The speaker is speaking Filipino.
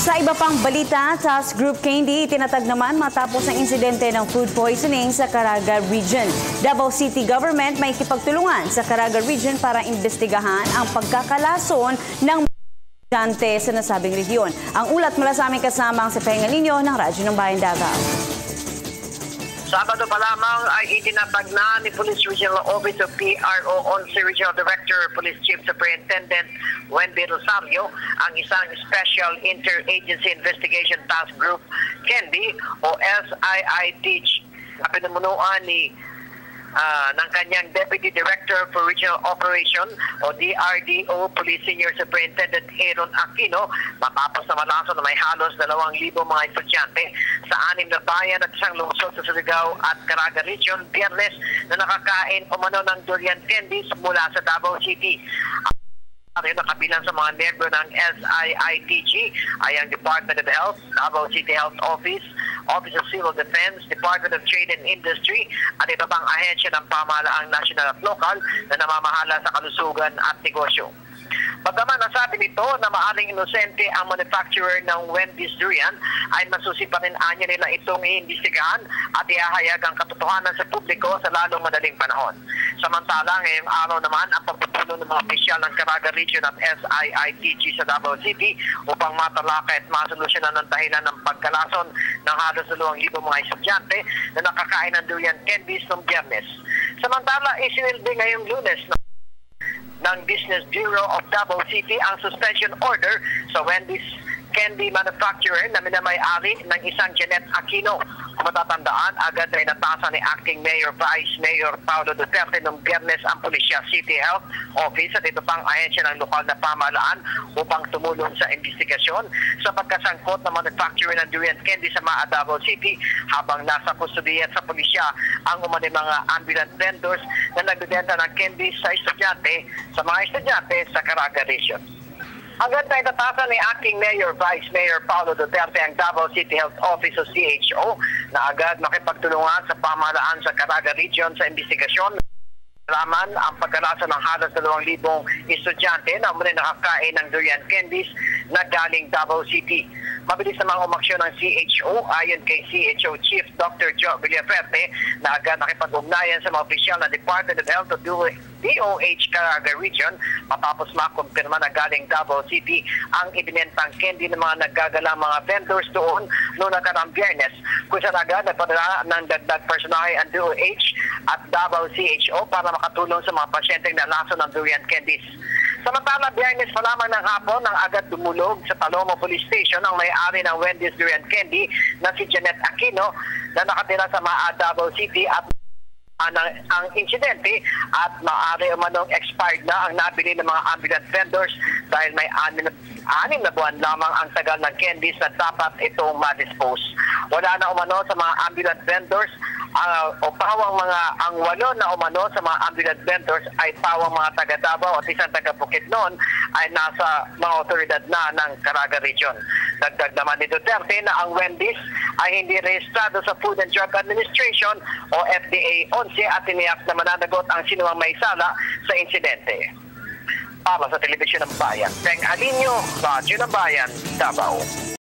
Sa iba pang balita, Task Group Candy itinatag naman matapos ang insidente ng food poisoning sa Caraga Region. Davao City Government may kipagtulungan sa Caraga Region para imbestigahan ang pagkakalason ng estudyante sa nasabing rehiyon. Ang ulat mula sa aming kasama ang si Pengalinyo ng Radyo ng Bayan Davao. Sabado pa lamang ay itinatag na ni Police Regional Office of PRO on si Regional Director, Police Chief Superintendent Wendy Rosario ang isang Special Interagency Investigation Task Group Candy o SIITG na pinumunuan ng kanyang Deputy Director for Regional Operation o DRDO Police Senior Superintendent Aaron Aquino matapos na malason na may halos 2,000 mga estudyante sa 6 na bayan at isang lungsod sa Surigao at Caraga Region Biyernes na nakakain umano ng durian candies mula sa Davao City. Nakabilang sa mga miyembro ng SIITG ay ang Department of Health, Davao City Health Office, Office of Civil Defense, Department of Trade and Industry at iba pang ahensya ng pamahalaang national at local na namamahala sa kalusugan at negosyo. Bagaman nasabi nito na maaring inosente ang manufacturer ng Wendy's Durian ay masusi pa rin anya nila itong iimbestigahan at ihahayag ang katotohanan sa publiko sa lalong madaling panahon. Samantala, ngayong araw naman ang pagpupulong ng mga opisyal ng Caraga Region at SIITG sa Davao City upang matalakay at masolusyonan ng dahilan ng pagkalason ng halos 2,000 mga estudyante na nakakain ng durian candies noong Biyernes. Samantala, isinilbi ngayong Lunes ng Business Bureau of Davao City ang suspension order sa Wendy's candy manufacturer na minamay-ari ng isang Janet Aquino. Kung matatandaan, agad na inatasan ni Acting Mayor Vice Mayor Paulo Duterte noong Biyernes ang Policia City Health Office at ito pang ahensya ng lokal na pamahalaan upang tumulong sa investigasyon sa pagkasangkot ng manufacturer ng durian candy sa Davao City habang nasa kustudiya sa pulisya ang umani mga ambulant vendors na nagbebenta ng candy sa estudyante sa mga estudyante sa Caraga Region. Agad na itatasan ni Acting Mayor Vice Mayor Paulo Duterte ang Davao City Health Office o CHO na agad makipagtulungan sa pamahalaan sa Caraga Region sa investigasyon. Laman ang pagkalasa ng halos 2,000 estudyante na umuli nakakain ng durian candies na galing Davao City. Mabilis namang umaksyon ng CHO ayon kay CHO Chief Dr. Joe Villaferte na agad nakipag-ugnayan sa mga opisyal ng Department of Health o DOH Caraga Region matapos makumpirma na galing Davao City ang ibinentang candy ng mga naggagalang mga vendors doon noong nakaraang Biyernes. Kung saan agad nagpadala ng dagdag personahe ang DOH at Davao CHO para makatulong sa mga pasyenteng nalason ng durian candies. Samantala, Biyernes pa lamang ng hapon nang agad dumulog sa Talomo Police Station ang may-ari ng Wendy's Durian Candy na si Janet Aquino na nakatira sa Davao City at ang insidente at maaari umanong expired na ang nabili ng mga ambulant vendors dahil may 6 na buwan lamang ang tagal ng candies na dapat itong ma-dispose. Wala na umano sa mga ambulant vendors ang 8 na umano sa mga ambulant vendors ay pawang mga taga Davao at isang taga Bukidnon ay nasa mga otoridad na ng Caraga Region. Dagdag naman ni Duterte na ang Wendy's ay hindi rehistrado sa Food and Drug Administration o FDA 11 at tiniyak na mananagot ang sinumang may sala sa insidente. Para sa Telebisyon ng Bayan, Pengalinyo, Radyo ng Bayan, Davao.